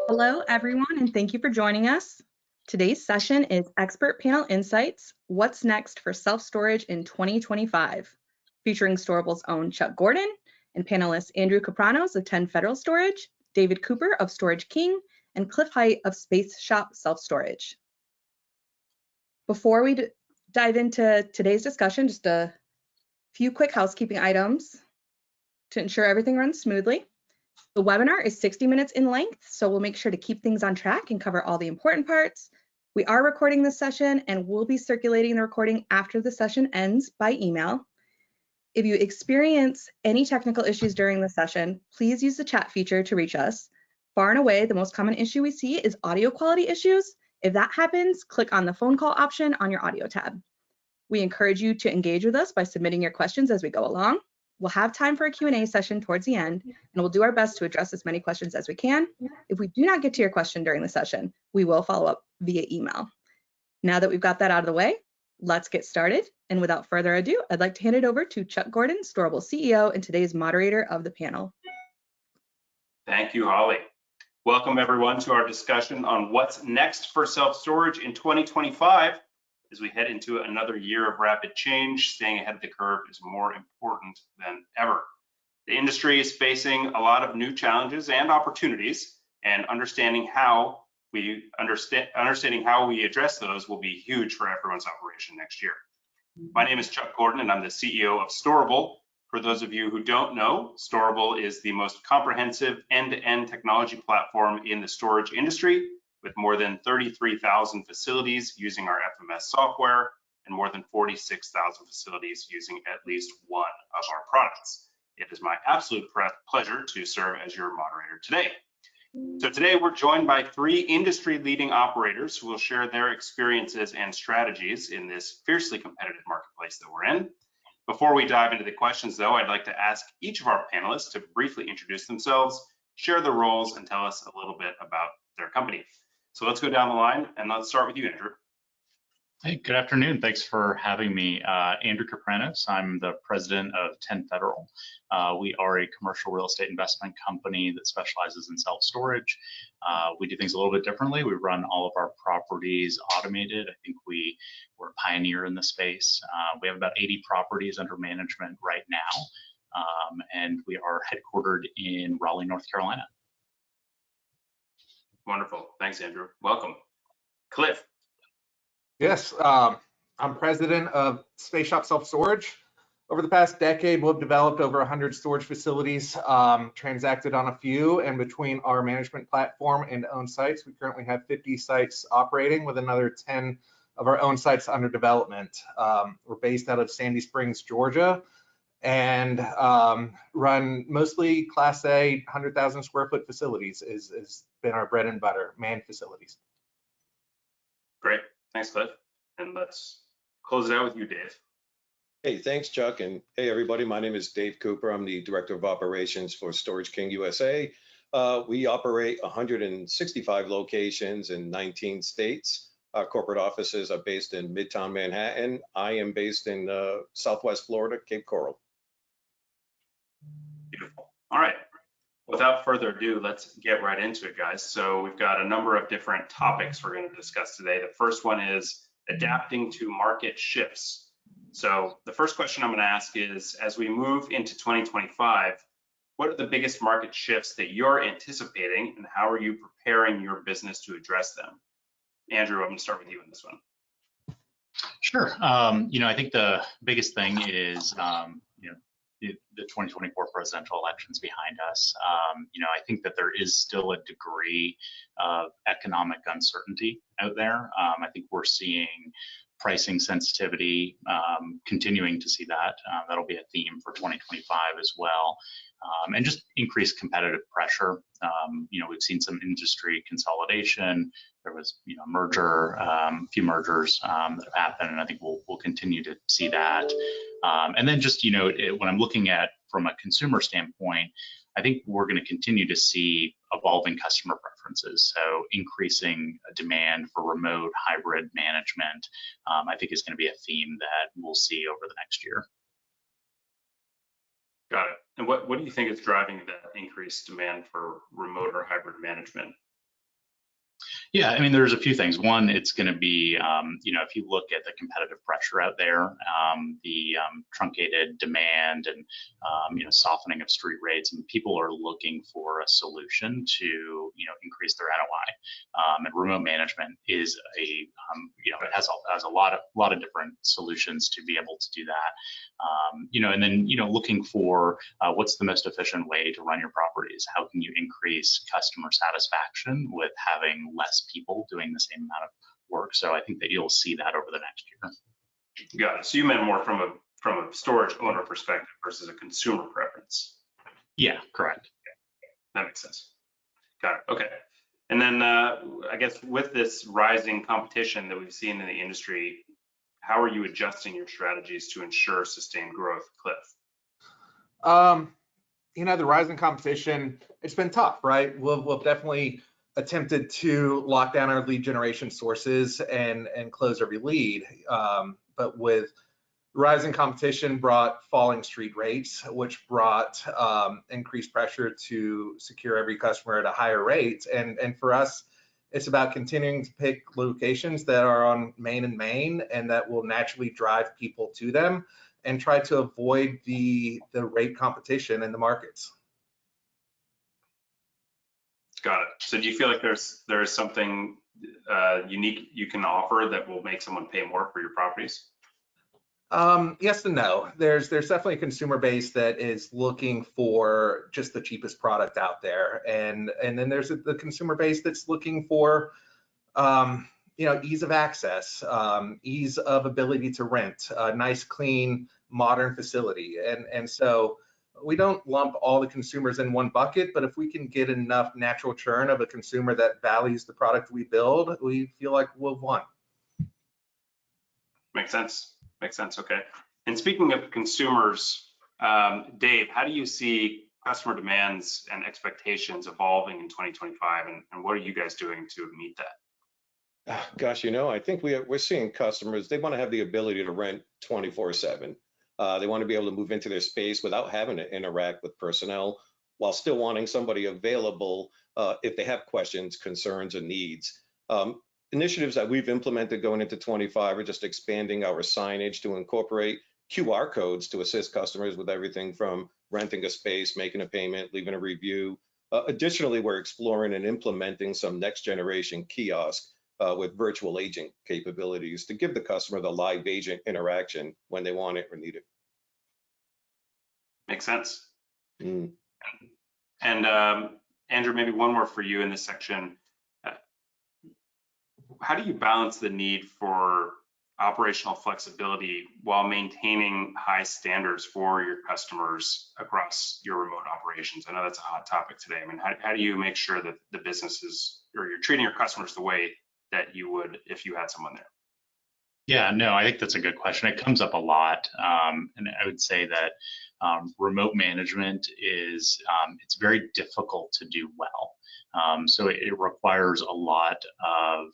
Hello, everyone, and thank you for joining us. Today's session is Expert Panel Insights, What's Next for Self-Storage in 2025, featuring Storable's own Chuck Gordon and panelists Andrew Capranos of 10 Federal Storage, David Cooper of Storage King, and Cliff Hite of Space Shop Self-Storage. Before we dive into today's discussion, just a few quick housekeeping items to ensure everything runs smoothly. The webinar is 60 minutes in length, so we'll make sure to keep things on track and cover all the important parts. We are recording this session and we'll be circulating the recording after the session ends by email. If you experience any technical issues during the session, please use the chat feature to reach us. Far and away, the most common issue we see is audio quality issues. If that happens, click on the phone call option on your audio tab. We encourage you to engage with us by submitting your questions as we go along. We'll have time for a Q&A session towards the end, and we'll do our best to address as many questions as we can. If we do not get to your question during the session, we will follow up via email. Now that we've got that out of the way, let's get started. And without further ado, I'd like to hand it over to Chuck Gordon, Storable CEO, and today's moderator of the panel. Thank you, Holly. Welcome everyone to our discussion on what's next for self-storage in 2025. As we head into another year of rapid change, staying ahead of the curve is more important than ever. The industry is facing a lot of new challenges and opportunities, and understanding how we address those will be huge for everyone's operation next year. My name is Chuck Gordon, and I'm the CEO of Storable. For those of you who don't know, Storable is the most comprehensive end-to-end technology platform in the storage industry, with more than 33,000 facilities using our FMS software and more than 46,000 facilities using at least one of our products. It is my absolute pleasure to serve as your moderator today. So today we're joined by three industry-leading operators who will share their experiences and strategies in this fiercely competitive marketplace that we're in. Before we dive into the questions though, I'd like to ask each of our panelists to briefly introduce themselves, share their roles, and tell us a little bit about their company. So let's go down the line, and let's start with you, Andrew. Hey, good afternoon. Thanks for having me. Andrew Capranos. I'm the president of 10 Federal. We are a commercial real estate investment company that specializes in self-storage. We do things a little bit differently. We run all of our properties automated. I think we're a pioneer in the space. We have about 80 properties under management right now, and we are headquartered in Raleigh, North Carolina. Wonderful. Thanks, Andrew. Welcome. Cliff. Yes, I'm president of Space Shop Self-Storage. Over the past decade, we've developed over 100 storage facilities, transacted on a few, and between our management platform and own sites, we currently have 50 sites operating with another 10 of our own sites under development. We're based out of Sandy Springs, Georgia, and run mostly Class A 100,000 square foot facilities has been our bread and butter, manned facilities. Great, thanks Cliff. And let's close it out with you, Dave. Hey, thanks Chuck, and hey everybody, my name is Dave Cooper. I'm the Director of Operations for Storage King USA. We operate 165 locations in 19 states. Our corporate offices are based in Midtown Manhattan. I am based in Southwest Florida, Cape Coral. Beautiful. All right. Without further ado, let's get right into it, guys. So we've got a number of different topics we're going to discuss today. The first one is adapting to market shifts. So the first question I'm going to ask is, as we move into 2025, what are the biggest market shifts that you're anticipating, and how are you preparing your business to address them? Andrew, I'm going to start with you on this one. Sure. I think the biggest thing is, the 2024 presidential elections behind us. I think that there is still a degree of economic uncertainty out there. I think we're seeing pricing sensitivity, continuing to see that. That'll be a theme for 2025 as well. And just increased competitive pressure. We've seen some industry consolidation. There was, a few mergers that have happened, and I think we'll continue to see that. And then just, when I'm looking at from a consumer standpoint, I think we're going to continue to see evolving customer preferences. So increasing demand for remote hybrid management, I think is going to be a theme that we'll see over the next year. Got it. And what do you think is driving that increased demand for remote or hybrid management? Yeah, I mean, there's a few things. One, it's going to be, if you look at the competitive pressure out there, the truncated demand and, softening of street rates, and people are looking for a solution to, increase their NOI. And remote management is it has a lot of different solutions to be able to do that. And then, looking for what's the most efficient way to run your properties? How can you increase customer satisfaction with having less people doing the same amount of work? So I think that you'll see that over the next year. Got it. So you meant more from a storage owner perspective versus a consumer preference. Yeah, correct. That makes sense. Got it. Okay. And then I guess with this rising competition that we've seen in the industry, how are you adjusting your strategies to ensure sustained growth, Cliff? The rising competition, it's been tough, right? We've definitely attempted to lock down our lead generation sources and close every lead. But with rising competition brought falling street rates, which brought increased pressure to secure every customer at a higher rate. And for us, it's about continuing to pick locations that are on main and that will naturally drive people to them and try to avoid the rate competition in the markets. Got it. So do you feel like there is something unique you can offer that will make someone pay more for your properties? Yes and no. There's definitely a consumer base that is looking for just the cheapest product out there, and then there's the consumer base that's looking for ease of access, ease of ability to rent, a nice, clean, modern facility, and so we don't lump all the consumers in one bucket, but if we can get enough natural churn of a consumer that values the product we build, we feel like we've won. Makes sense. Makes sense. Okay. And speaking of consumers, Dave, how do you see customer demands and expectations evolving in 2025, and what are you guys doing to meet that? Gosh, I think we're seeing customers, they want to have the ability to rent 24/7. They want to be able to move into their space without having to interact with personnel, while still wanting somebody available if they have questions, concerns, or needs. Initiatives that we've implemented going into 25 are just expanding our signage to incorporate QR codes to assist customers with everything from renting a space, making a payment, leaving a review. Additionally, we're exploring and implementing some next generation kiosks with virtual agent capabilities to give the customer the live agent interaction when they want it or need it. Makes sense. Mm. And Andrew, maybe one more for you in this section. How do you balance the need for operational flexibility while maintaining high standards for your customers across your remote operations? I know that's a hot topic today. I mean, how do you make sure that the businesses, or you're treating your customers the way that you would if you had someone there? Yeah, no, I think that's a good question. It comes up a lot. And I would say that remote management is, it's very difficult to do well. So it requires a lot of,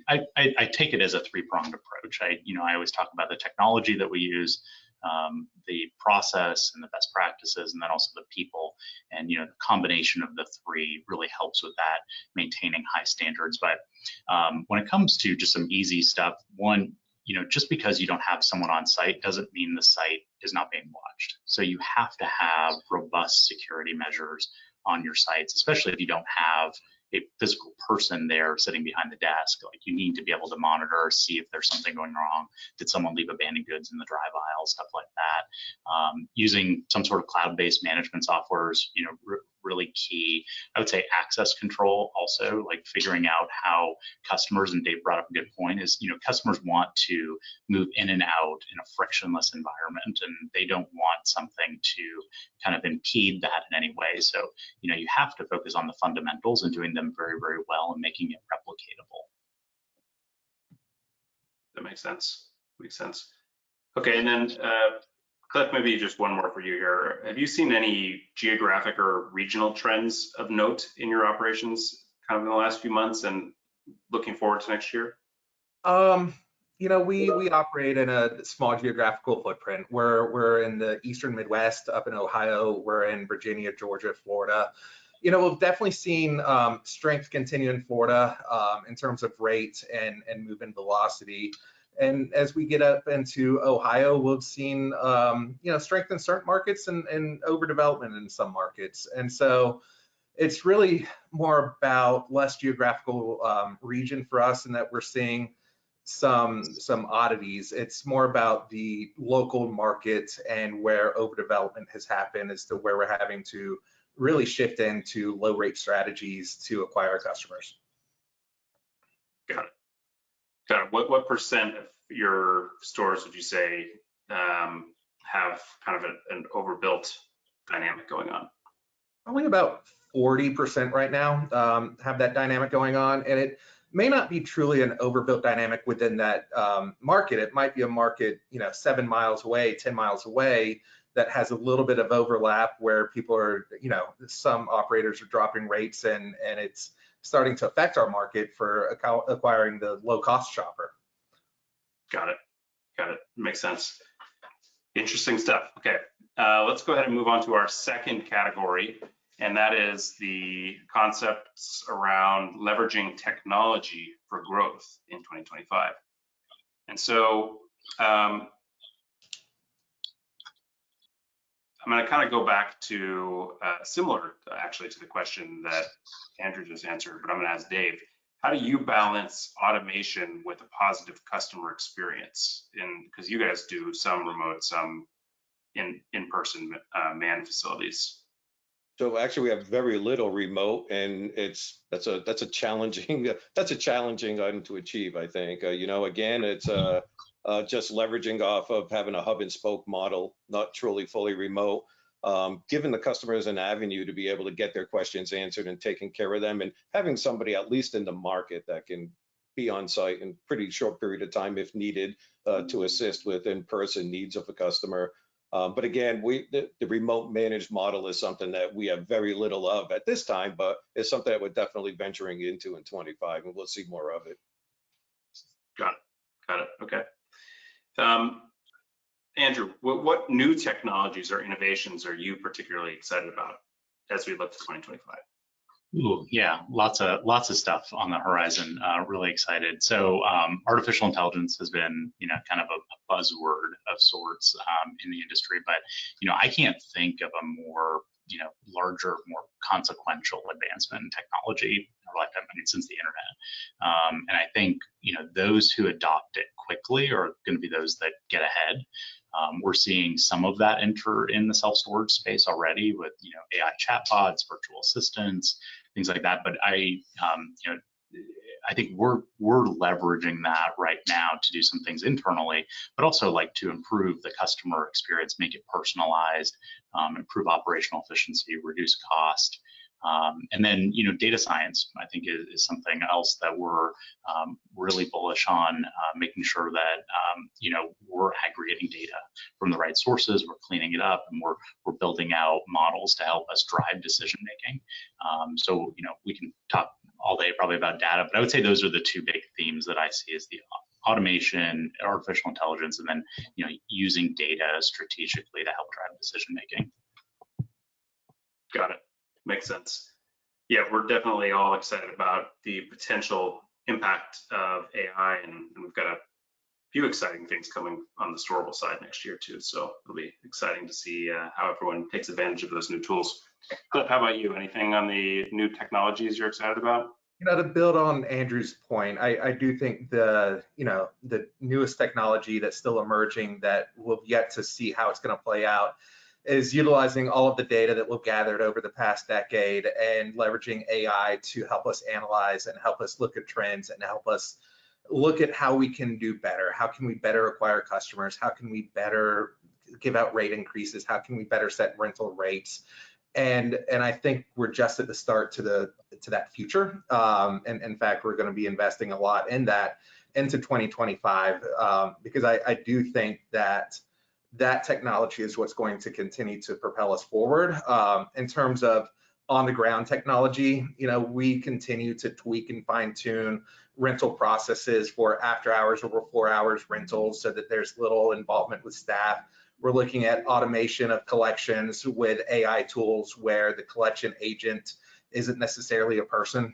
I take it as a three-pronged approach. I always talk about the technology that we use, the process and the best practices, and then also the people. And, the combination of the three really helps with that, maintaining high standards. But when it comes to just some easy stuff, one, just because you don't have someone on site doesn't mean the site is not being watched. So you have to have robust security measures on your sites, especially if you don't have a physical person there sitting behind the desk. Like, you need to be able to monitor, see if there's something going wrong. Did someone leave abandoned goods in the drive aisle, stuff like that. Using some sort of cloud-based management software is, really key. I would say access control also, like figuring out how customers, and Dave brought up a good point, is, customers want to move in and out in a frictionless environment, and they don't want something to kind of impede that in any way. So, you have to focus on the fundamentals and doing them very, very well and making it replicatable. That makes sense. Makes sense. Okay, and then Cliff, maybe just one more for you here. Have you seen any geographic or regional trends of note in your operations kind of in the last few months and looking forward to next year? You know, we operate in a small geographical footprint. We're in the eastern Midwest, up in Ohio. We're in Virginia, Georgia, Florida. You know, we've definitely seen strength continue in Florida in terms of rate and movement velocity. And as we get up into Ohio, we've seen you know, strength in certain markets and overdevelopment in some markets. And so it's really more about less geographical region for us, and that we're seeing some oddities. It's more about the local market and where overdevelopment has happened as to where we're having to really shift into low rate strategies to acquire customers. Got it. Got it. What percent of your stores would you say have kind of an overbuilt dynamic going on? Probably about 40% right now have that dynamic going on, and it may not be truly an overbuilt dynamic within that market. It might be a market, you know, 7 miles away, 10 miles away, that has a little bit of overlap where people are, you know, some operators are dropping rates, and it's starting to affect our market for acquiring the low cost shopper. Got it. Got it. Makes sense. Interesting stuff. Okay, let's go ahead and move on to our second category, and that is the concepts around leveraging technology for growth in 2025. And so I'm going to kind of go back to similar actually to the question that Andrew just answered, but I'm going to ask Dave, how do you balance automation with a positive customer experience? Because you guys do some remote, some in-person manned facilities. So actually, we have very little remote, and that's a challenging item to achieve. I think you know, again, it's just leveraging off of having a hub and spoke model, not truly fully remote, giving the customers an avenue to be able to get their questions answered and taking care of them, and having somebody at least in the market that can be on site in a pretty short period of time if needed to assist with in-person needs of a customer. But again, the remote managed model is something that we have very little of at this time, but it's something that we're definitely venturing into in 25, and we'll see more of it. Got it. Got it. Okay. Andrew, what new technologies or innovations are you particularly excited about as we look to 2025? Ooh, yeah, lots of stuff on the horizon. Really excited. So artificial intelligence has been, you know, kind of a buzzword of sorts in the industry, but you know, I can't think of a more, you know, larger, more consequential advancement in technology since the internet. And I think, you know, those who adopt it quickly are going to be those that get ahead. We're seeing some of that enter in the self-storage space already with, you know, AI chatbots, virtual assistants, things like that. But you know, I think we're leveraging that right now to do some things internally, but also like to improve the customer experience, make it personalized, improve operational efficiency, reduce cost. And then, you know, data science, I think, is something else that we're really bullish on, making sure that, you know, we're aggregating data from the right sources, we're cleaning it up, and we're building out models to help us drive decision making. So, you know, we can talk all day probably about data, but I would say those are the two big themes that I see as the automation, artificial intelligence, and then, you know, using data strategically to help drive decision making. Got it. Makes sense. Yeah, we're definitely all excited about the potential impact of AI, and we've got a few exciting things coming on the Storable side next year too. So it'll be exciting to see how everyone takes advantage of those new tools. Cliff, how about you? Anything on the new technologies you're excited about? You know, to build on Andrew's point, I do think the newest technology that's still emerging that we'll yet to see how it's going to play out is utilizing all of the data that we've gathered over the past decade and leveraging AI to help us analyze and help us look at trends and help us look at how we can do better. How can we better acquire customers? How can we better give out rate increases? How can we better set rental rates? And I think we're just at the start to that future. And in fact, we're going to be investing a lot in that into 2025 because I do think that technology is what's going to continue to propel us forward. In terms of on the ground technology. We continue to tweak and fine tune rental processes for after hours or before hours rentals so that there's little involvement with staff. We're looking at automation of collections with AI tools where the collection agent isn't necessarily a person,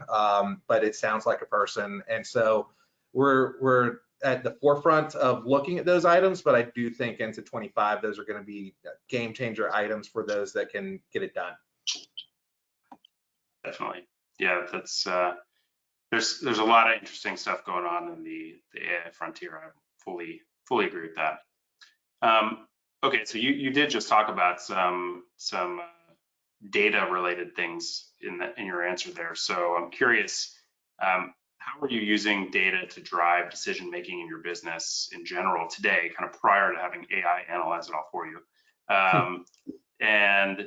but it sounds like a person. And so we're at the forefront of looking at those items, but I do think into 25, those are going to be game changer items for those that can get it done. Definitely. Yeah, that's there's a lot of interesting stuff going on in the AI frontier. I fully agree with that. Okay, so you did just talk about some data related things in your answer there. So I'm curious, how are you using data to drive decision making in your business in general today, kind of prior to having AI analyze it all for you? And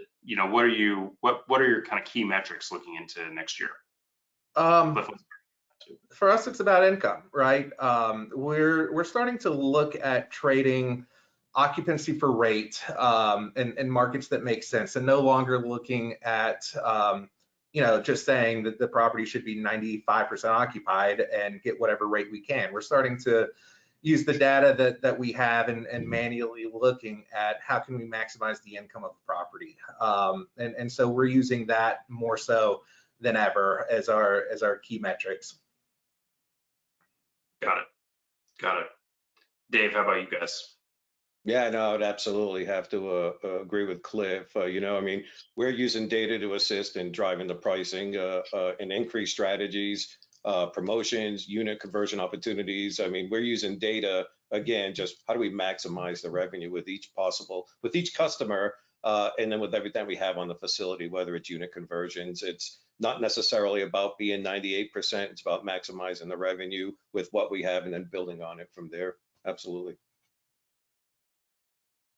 what are your kind of key metrics looking into next year? For us, it's about income, right? We're starting to look at trading occupancy for rate in markets that make sense, and no longer looking at just saying that the property should be 95% occupied and get whatever rate we can. We're starting to use the data that we have and manually looking at how can we maximize the income of the property. And so we're using that more so than ever as our key metrics. Got it. Dave, how about you guys? Yeah, no, I'd absolutely have to agree with Cliff. We're using data to assist in driving the pricing and increase strategies, promotions, unit conversion opportunities. We're using data, again, just how do we maximize the revenue with each customer, and then with everything we have on the facility, whether it's unit conversions. It's not necessarily about being 98%, it's about maximizing the revenue with what we have and then building on it from there. Absolutely.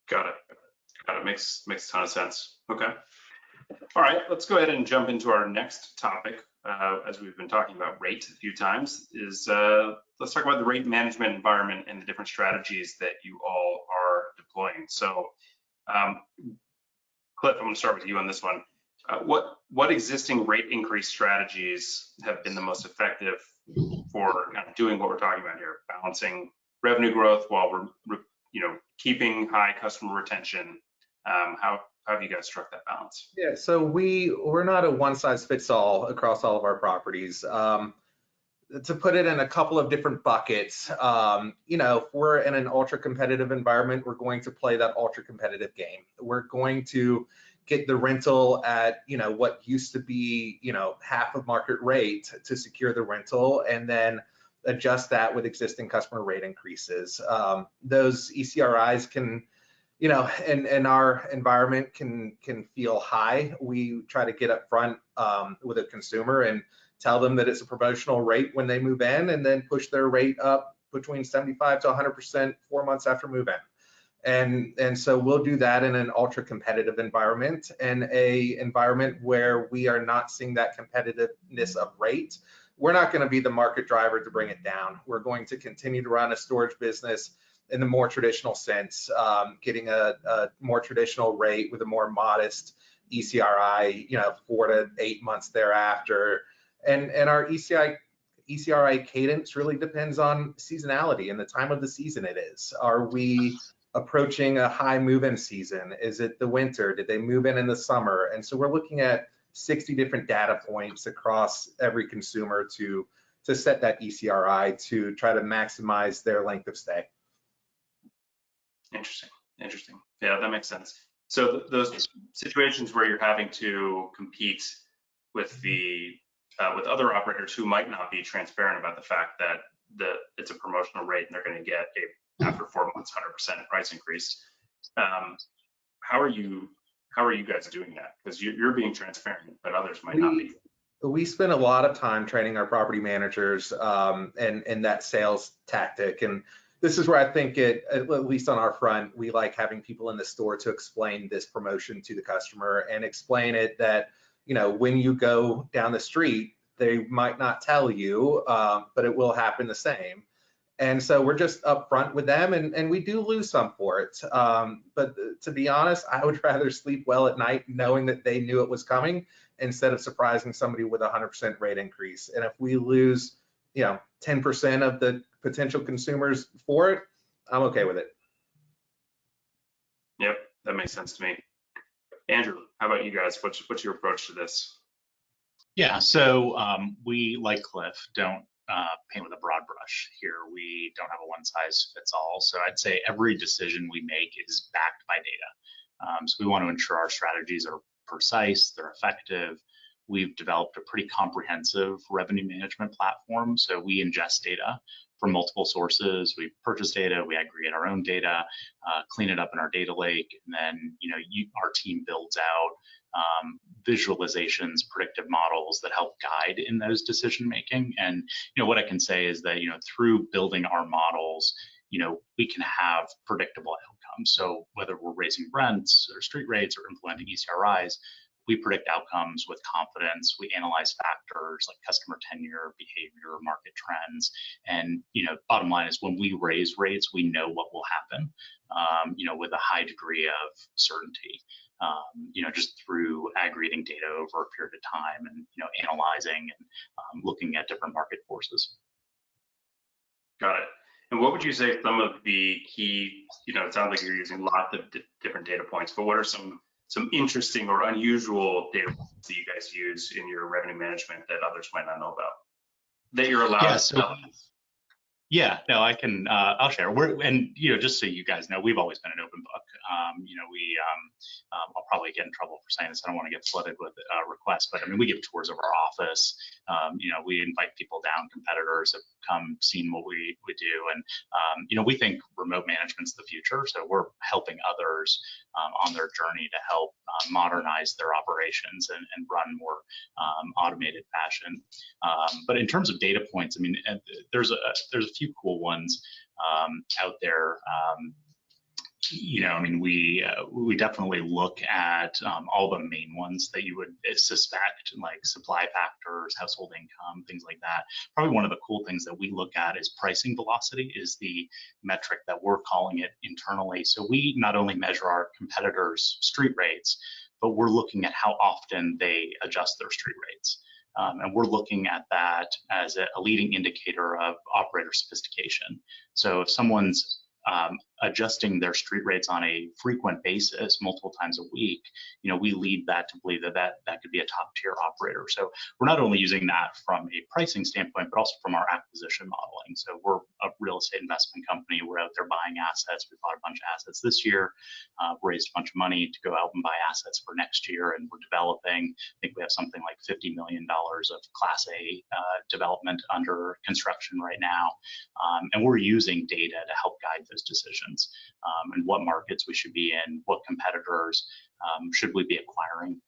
Got it. Makes a ton of sense. Okay. All right, let's go ahead and jump into our next topic. As we've been talking about rate a few times, let's talk about the rate management environment and the different strategies that you all are deploying. So, Cliff, I'm going to start with you on this one. What existing rate increase strategies have been the most effective for kind of doing what we're talking about here, balancing revenue growth while we're keeping high customer retention? How have you guys struck that balance? Yeah, so we're not a one size fits all across all of our properties. To put it in a couple of different buckets, if we're in an ultra competitive environment, we're going to play that ultra competitive game. We're going to get the rental at what used to be half of market rate to secure the rental, and then adjust that with existing customer rate increases. Those ECRIs can, in our environment can feel high. We try to get up front with a consumer and tell them that it's a promotional rate when they move in, and then push their rate up between 75 to 100% 4 months after move in. And so we'll do that in an ultra competitive environment, and a environment where we are not seeing that competitiveness of rate. We're not going to be the market driver to bring it down. We're going to continue to run a storage business in the more traditional sense, getting a more traditional rate with a more modest ECRI, 4 to 8 months thereafter. And our ECRI cadence really depends on seasonality and the time of the season it is. Are we approaching a high move-in season? Is it the winter? Did they move in the summer? And so we're looking at 60 different data points across every consumer to set that ECRI to try to maximize their length of stay. Interesting. Yeah, that makes sense. So those situations where you're having to compete with with other operators who might not be transparent about the fact that it's a promotional rate and they're going to get after 4 months 100% price increase. How are you guys doing that? Because you're being transparent, but others might not be. We spend a lot of time training our property managers and that sales tactic. And this is where I think at least on our front, we like having people in the store to explain this promotion to the customer and explain it that, when you go down the street, they might not tell you, but it will happen the same. And so we're just upfront with them, and we do lose some for it. But to be honest, I would rather sleep well at night knowing that they knew it was coming instead of surprising somebody with a 100% rate increase. And if we lose, 10% of the potential consumers for it, I'm okay with it. Yep, that makes sense to me. Andrew, how about you guys? What's your approach to this? Yeah, so we, like Cliff, don't paint with a broad brush here. We don't have a one size fits all. So I'd say every decision we make is backed by data. So we want to ensure our strategies are precise, they're effective. We've developed a pretty comprehensive revenue management platform. So we ingest data from multiple sources. We purchase data, we aggregate our own data, clean it up in our data lake, and then our team builds out visualizations, predictive models that help guide in those decision making. And what I can say is that through building our models, we can have predictable outcomes. So whether we're raising rents or street rates or implementing ECRIs, we predict outcomes with confidence. We analyze factors like customer tenure, behavior, market trends, and bottom line is when we raise rates, we know what will happen, with a high degree of certainty. Just through aggregating data over a period of time and analyzing and looking at different market forces. Got it. And what would you say some of the key? It sounds like you're using lots of different data points, but what are some interesting or unusual data points that you guys use in your revenue management that others might not know about that you're allowed to tell us? Yeah, no, I can. I'll share. Just so you guys know, we've always been an open book. I'll probably get in trouble for saying this. I don't want to get flooded with requests, but I mean, we give tours of our office. We invite people down. Competitors have come, seen what we do, and we think remote management's the future. So we're helping others on their journey to help modernize their operations and run more automated fashion. But in terms of data points, I mean, there's a few cool ones out there. We definitely look at all the main ones that you would suspect, like supply factors, household income, things like that. Probably one of the cool things that we look at is pricing velocity, is the metric that we're calling it internally. So we not only measure our competitors' street rates, but we're looking at how often they adjust their street rates. And we're looking at that as a leading indicator of operator sophistication. So if someone's adjusting their street rates on a frequent basis, multiple times a week, we lead that to believe that could be a top tier operator. So we're not only using that from a pricing standpoint, but also from our acquisition modeling. So we're a real estate investment company. We're out there buying assets. We bought a bunch of assets this year, raised a bunch of money to go out and buy assets for next year. And we're developing, I think we have something like $50 million of Class A development under construction right now. And we're using data to help guide those decisions, and what markets we should be in, what competitors should we be acquiring.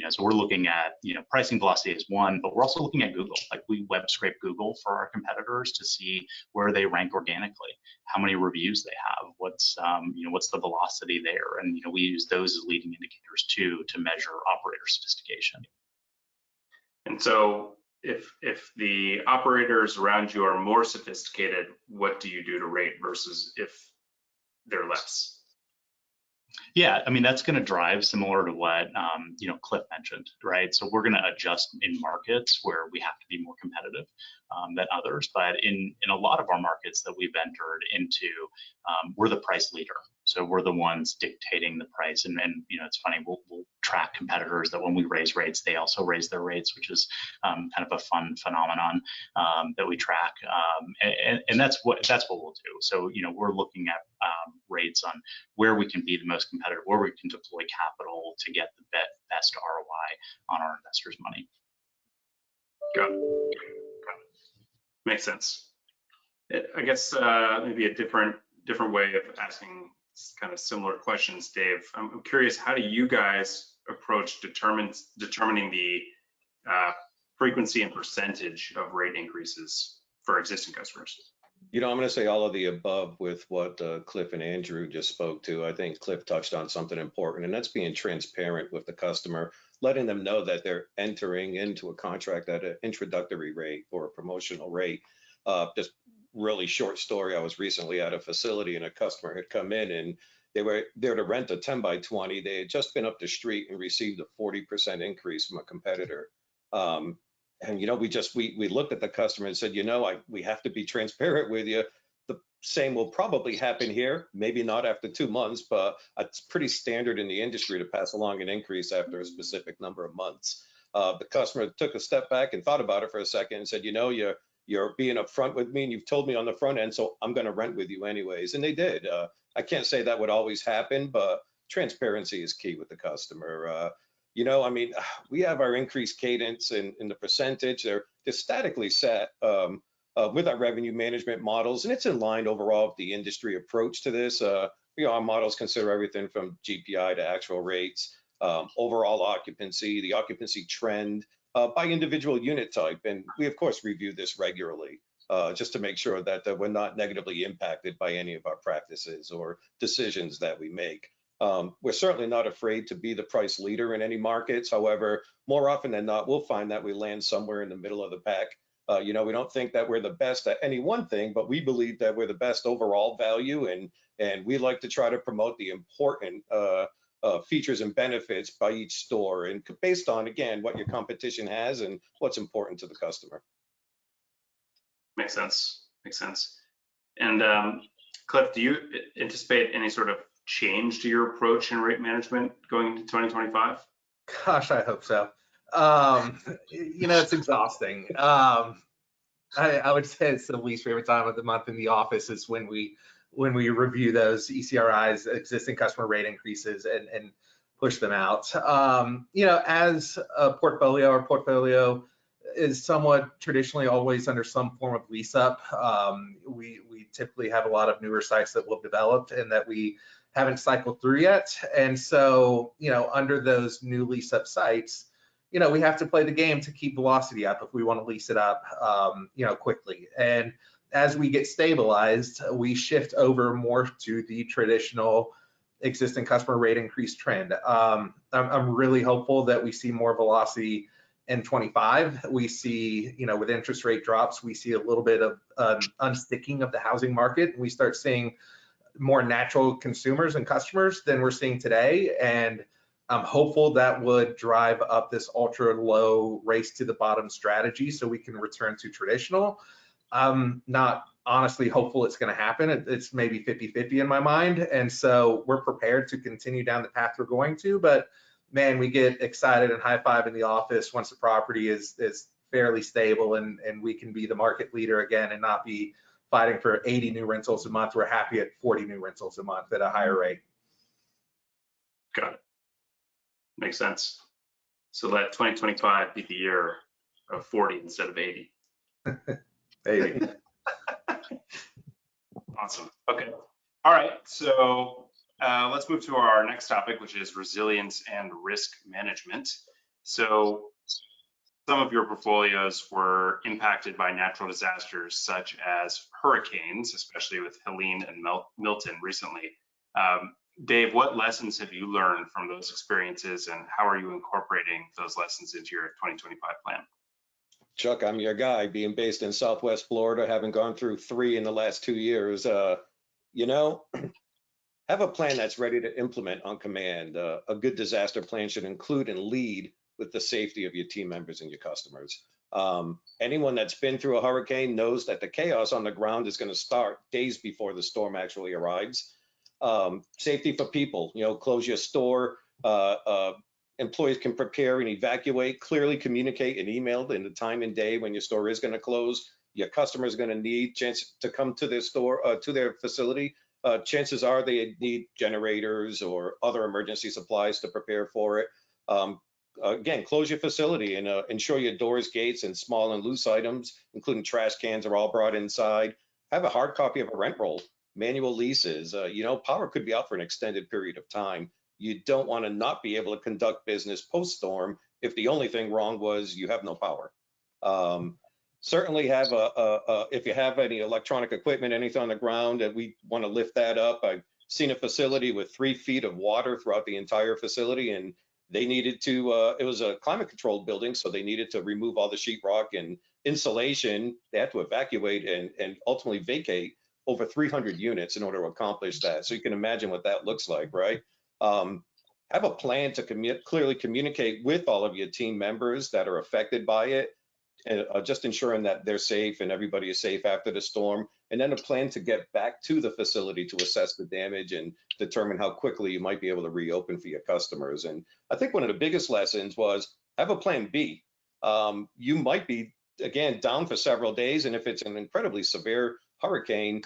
So we're looking at, pricing velocity is one, but we're also looking at Google. Like we web scrape Google for our competitors to see where they rank organically, how many reviews they have, what's the velocity there, and we use those as leading indicators too to measure operator sophistication. And so if the operators around you are more sophisticated, what do you do to rate versus if they're less? Yeah, I mean, that's going to drive similar to what Cliff mentioned, right? So we're going to adjust in markets where we have to be more competitive than others. But in a lot of our markets that we've entered into, we're the price leader. So we're the ones dictating the price. And it's funny, we'll track competitors that when we raise rates, they also raise their rates, which is kind of a fun phenomenon that we track. And that's what we'll do. So, we're looking at rates on where we can be the most competitive, where we can deploy capital to get the best ROI on our investors' money. Got it. Makes sense. I guess maybe a different way of asking kind of similar questions, Dave. I'm curious, how do you guys approach determining the frequency and percentage of rate increases for existing customers? I'm going to say all of the above with what Cliff and Andrew just spoke to. I think Cliff touched on something important, and that's being transparent with the customer, letting them know that they're entering into a contract at an introductory rate or a promotional rate. Just really short story. I was recently at a facility and a customer had come in and they were there to rent a 10 by 20. They had just been up the street and received a 40% increase from a competitor. And, you know, we looked at the customer and said, you know, we have to be transparent with you. The same will probably happen here, maybe not after 2 months, but it's pretty standard in the industry to pass along an increase after a specific number of months. The customer took a step back and thought about it for a second and said, you know, you're being upfront with me and you've told me on the front end, so I'm going to rent with you anyways. And they did. I can't say that would always happen, but transparency is key with the customer. You know, I mean, we have our increased cadence in the percentage. They're statically set with our revenue management models, and it's in line overall with the industry approach to this. You know, our models consider everything from GPI to actual rates, overall occupancy, the occupancy trend by individual unit type. And we, of course, review this regularly just to make sure that we're not negatively impacted by any of our practices or decisions that we make. We're certainly not afraid to be the price leader in any markets. However, more often than not, we'll find that we land somewhere in the middle of the pack. You know, we don't think that we're the best at any one thing, but we believe that we're the best overall value, and we like to try to promote the important features and benefits by each store, and based on, again, what your competition has and what's important to the customer. Makes sense. Makes sense. And Cliff, do you anticipate any sort of change to your approach in rate management going into 2025? Gosh, I hope so. You know, it's exhausting. I would say it's the least favorite time of the month in the office is when we review those ECRIs, existing customer rate increases, and push them out. You know, as a portfolio, our portfolio is somewhat traditionally always under some form of lease up. We typically have a lot of newer sites that we've developed and that we haven't cycled through yet. And so, you know, under those new lease up sites, you know, we have to play the game to keep velocity up if we want to lease it up, you know, quickly. And as we get stabilized, we shift over more to the traditional existing customer rate increase trend. I'm really hopeful that we see more velocity in 25. We see, you know, with interest rate drops, we see a little bit of unsticking of the housing market. We start seeing more natural consumers and customers than we're seeing today. And I'm hopeful that would drive up this ultra low race to the bottom strategy so we can return to traditional. I'm not honestly hopeful it's going to happen. It's maybe 50-50 in my mind. And so we're prepared to continue down the path we're going to, but man, we get excited and high five in the office once the property is fairly stable and we can be the market leader again and not be fighting for 80 new rentals a month. We're happy at 40 new rentals a month at a higher rate. Got it. Makes sense. So let 2025 be the year of 40 instead of 80. Maybe. Awesome. Okay. All right. So let's move to our next topic, which is resilience and risk management. So some of your portfolios were impacted by natural disasters such as hurricanes, especially with Helene and Milton recently. Dave, what lessons have you learned from those experiences, and how are you incorporating those lessons into your 2025 plan? Chuck, I'm your guy, being based in Southwest Florida, having gone through 3 in the last 2 years. You know, have a plan that's ready to implement on command. A good disaster plan should include and lead with the safety of your team members and your customers. Anyone that's been through a hurricane knows that the chaos on the ground is going to start days before the storm actually arrives. Safety for people, you know, close your store. Employees can prepare and evacuate, clearly communicate and email in the time and day when your store is going to close. Your customer is going to need chance to come to their store, to their facility. Chances are they need generators or other emergency supplies to prepare for it. Again, close your facility and ensure your doors, gates, and small and loose items, including trash cans, are all brought inside. Have a hard copy of a rent roll, manual leases. You know, power could be out for an extended period of time. You don't want to not be able to conduct business post-storm if the only thing wrong was you have no power. Certainly have if you have any electronic equipment, anything on the ground, that we want to lift that up. I've seen a facility with 3 feet of water throughout the entire facility, and They needed to, it was a climate controlled building, so they needed to remove all the sheetrock and insulation. They had to evacuate and ultimately vacate over 300 units in order to accomplish that. So you can imagine what that looks like, right? Have a plan to clearly communicate with all of your team members that are affected by it, and just ensuring that they're safe and everybody is safe after the storm, and then a plan to get back to the facility to assess the damage and determine how quickly you might be able to reopen for your customers. And I think one of the biggest lessons was have a plan B. You might be, again, down for several days, and if it's an incredibly severe hurricane,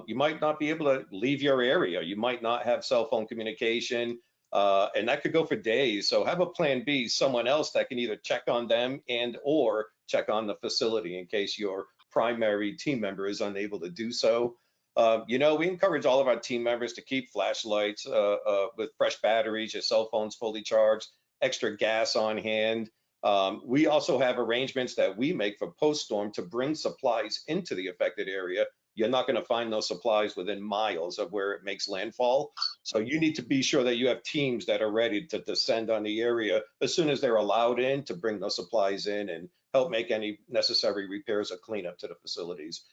you might not be able to leave your area. You might not have cell phone communication, and that could go for days. So have a plan B, someone else that can either check on them and or check on the facility in case your primary team member is unable to do so. You know, we encourage all of our team members to keep flashlights with fresh batteries, your cell phones fully charged, extra gas on hand. We also have arrangements that we make for post-storm to bring supplies into the affected area. You're not going to find those supplies within miles of where it makes landfall. So you need to be sure that you have teams that are ready to descend on the area as soon as they're allowed in to bring those supplies in and help make any necessary repairs or cleanup to the facilities.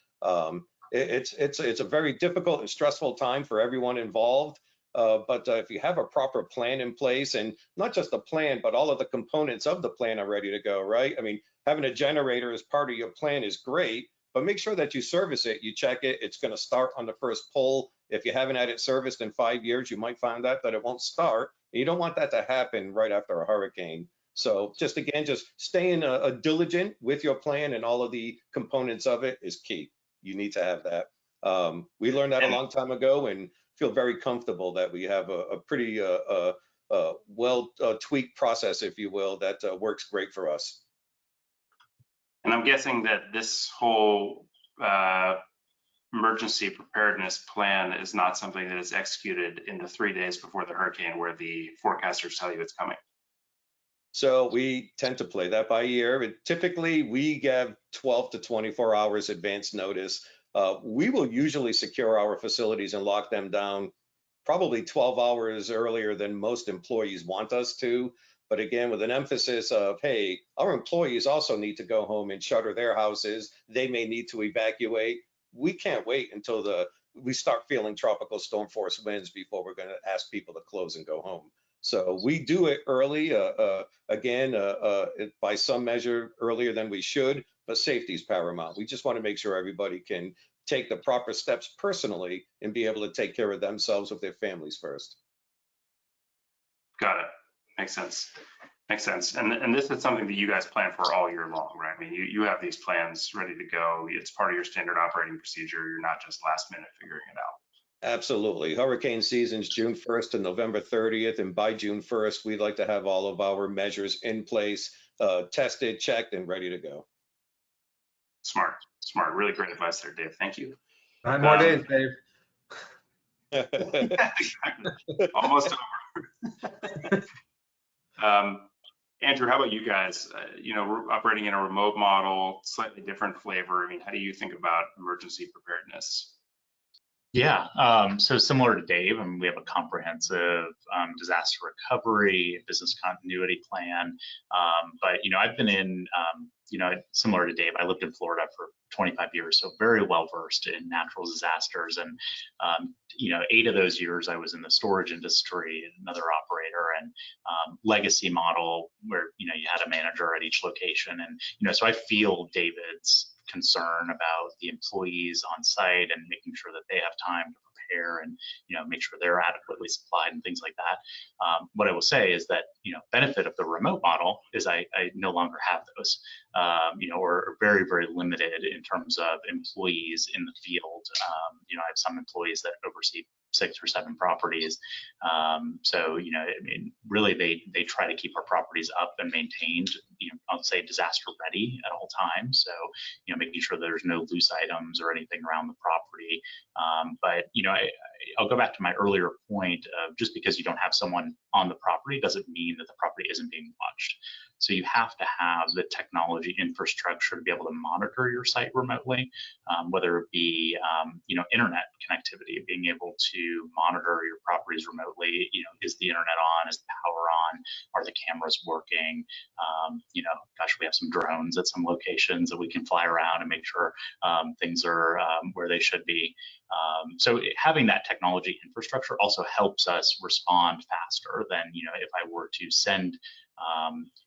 It's a very difficult and stressful time for everyone involved. But if you have a proper plan in place, and not just a plan, but all of the components of the plan are ready to go, right? I mean, having a generator as part of your plan is great, but make sure that you service it, you check it. It's going to start on the first pull. If you haven't had it serviced in 5 years, you might find out that it won't start. And you don't want that to happen right after a hurricane. So just again, just staying diligent with your plan and all of the components of it is key. You need to have that. We learned that a long time ago and feel very comfortable that we have a pretty well tweaked process, if you will, that works great for us. And I'm guessing that this whole emergency preparedness plan is not something that is executed in the 3 days before the hurricane where the forecasters tell you it's coming. So we tend to play that by ear. Typically, we give 12 to 24 hours advance notice. We will usually secure our facilities and lock them down probably 12 hours earlier than most employees want us to. But again, with an emphasis of, hey, our employees also need to go home and shutter their houses. They may need to evacuate. We can't wait until we start feeling tropical storm force winds before we're going to ask people to close and go home. So we do it early, again, by some measure earlier than we should, but safety is paramount. We just want to make sure everybody can take the proper steps personally and be able to take care of themselves with their families first. Got it. Makes sense. Makes sense. And this is something that you guys plan for all year long, right? I mean, you have these plans ready to go. It's part of your standard operating procedure. You're not just last minute figuring it out. Absolutely. Hurricane season's June 1st to November 30th. And by June 1st, we'd like to have all of our measures in place, tested, checked, and ready to go. Smart. Really great advice there, Dave. Thank you. 9 more days, Dave. Exactly. Almost over. Andrew, how about you guys? We're operating in a remote model, slightly different flavor. I mean, how do you think about emergency preparedness? Yeah, so similar to Dave, I mean, we have a comprehensive disaster recovery, business continuity plan. But, I've been in, similar to Dave, I lived in Florida for 25 years, so very well versed in natural disasters. And, 8 of those years I was in the storage industry, another operator, and legacy model where, you had a manager at each location. And, so I feel David's concern about the employees on site and making sure that they have time to prepare and make sure they're adequately supplied and things like that. What I will say is that benefit of the remote model is I no longer have those, or very, very limited in terms of employees in the field. I have some employees that oversee 6 or 7 properties. So, really they try to keep our properties up and maintained, I'll say disaster ready at all times. So, making sure there's no loose items or anything around the property. But, I'll go back to my earlier point of just because you don't have someone on the property doesn't mean that the property isn't being watched. So you have to have the technology infrastructure to be able to monitor your site remotely, whether it be internet connectivity, being able to monitor your properties remotely. Is the internet on? Is the power on? Are the cameras working? Gosh, we have some drones at some locations that we can fly around and make sure things are where they should be. So having that technology infrastructure also helps us respond faster than, if I were to send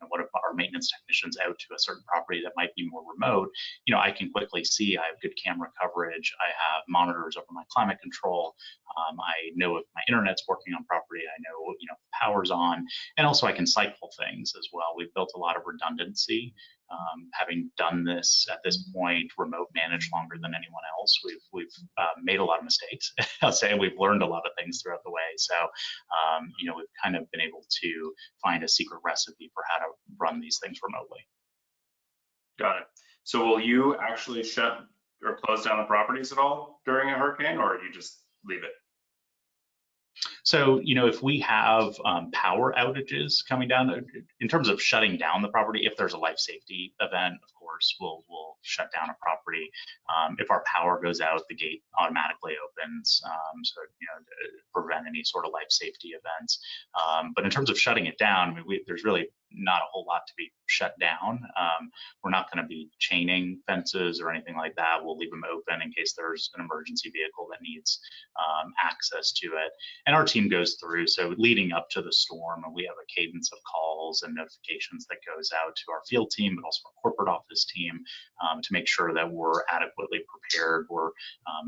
one of our maintenance technicians out to a certain property that might be more remote. I can quickly see I have good camera coverage. I have monitors over my climate control. I know if my internet's working on property. I know, if the power's on, and also I can cycle things as well. We've built a lot of redundancy. Having done this at this point, remote managed longer than anyone else, we've made a lot of mistakes. I'll say we've learned a lot of things throughout the way. So, we've kind of been able to find a secret recipe for how to run these things remotely. Got it. So will you actually shut or close down the properties at all during a hurricane, or you just leave it? So, if we have power outages coming down, in terms of shutting down the property, if there's a life safety event, of course, we'll shut down a property. If our power goes out, the gate automatically opens, so to prevent any sort of life safety events. But in terms of shutting it down, there's really not a whole lot to be shut down. We're not going to be chaining fences or anything like that. We'll leave them open in case there's an emergency vehicle that needs access to it. And our team goes through, so leading up to the storm, we have a cadence of calls and notifications that goes out to our field team, but also our corporate office team to make sure that we're adequately prepared. We're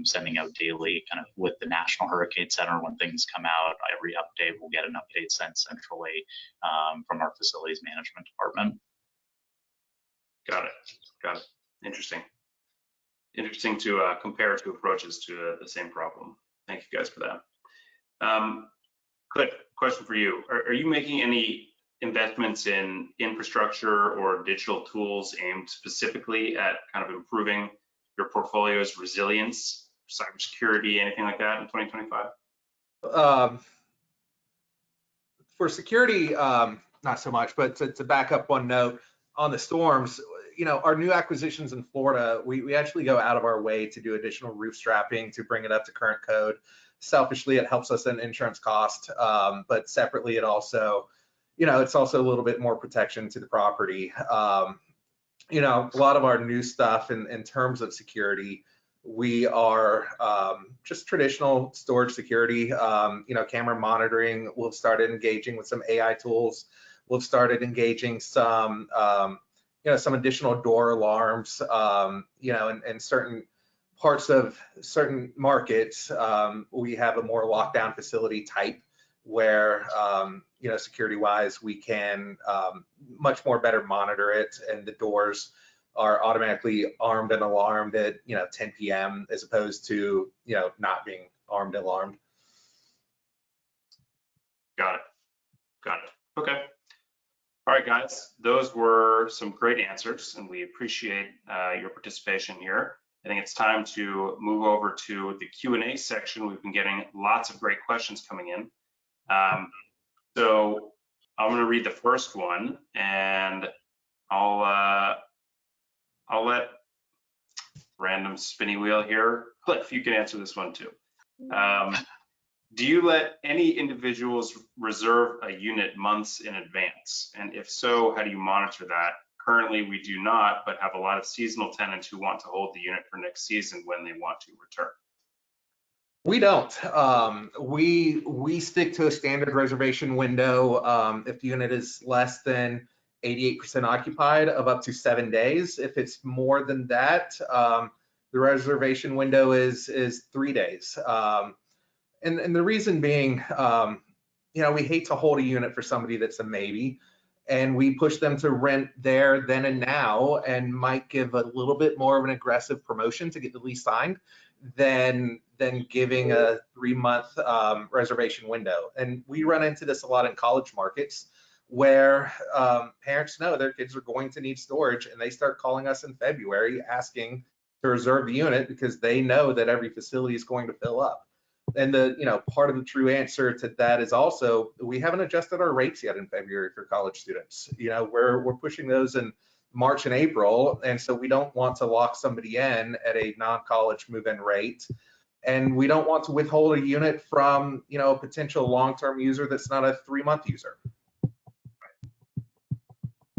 sending out daily kind of with the National Hurricane Center when things come out. Every update, we'll get an update sent centrally from our facilities management department. Got it. Interesting to compare two approaches to the same problem. Thank you guys for that. Cliff, question for you. Are you making any investments in infrastructure or digital tools aimed specifically at kind of improving your portfolio's resilience, cybersecurity, anything like that in 2025? For security, not so much, but to back up one note on the storms, our new acquisitions in Florida, we actually go out of our way to do additional roof strapping to bring it up to current code. Selfishly, it helps us in insurance cost, but separately, it also, it's also a little bit more protection to the property. A lot of our new stuff in terms of security, we are just traditional storage security, camera monitoring. We've started engaging with some AI tools. We've started engaging some additional door alarms, in certain parts of certain markets. We have a more lockdown facility type where, security-wise, we can much more better monitor it, and the doors are automatically armed and alarmed at 10 p.m. as opposed to not being armed and alarmed. Got it. Okay. All right, guys, those were some great answers, and we appreciate your participation here. I think it's time to move over to the Q&A section. We've been getting lots of great questions coming in. So I'm going to read the first one, and I'll let random spinny wheel here. Cliff, you can answer this one too. Do you let any individuals reserve a unit months in advance? And if so, how do you monitor that? Currently, we do not, but have a lot of seasonal tenants who want to hold the unit for next season when they want to return. We don't. We stick to a standard reservation window. If the unit is less than 88% occupied, of up to 7 days. If it's more than that, the reservation window is 3 days. And the reason being, we hate to hold a unit for somebody that's a maybe, and we push them to rent there, then and now, and might give a little bit more of an aggressive promotion to get the lease signed than giving a 3-month reservation window. And we run into this a lot in college markets where parents know their kids are going to need storage, and they start calling us in February asking to reserve the unit because they know that every facility is going to fill up. And the part of the true answer to that is also we haven't adjusted our rates yet in February for college students. We're pushing those in March and April, and so we don't want to lock somebody in at a non-college move-in rate, and we don't want to withhold a unit from a potential long-term user that's not a 3-month user.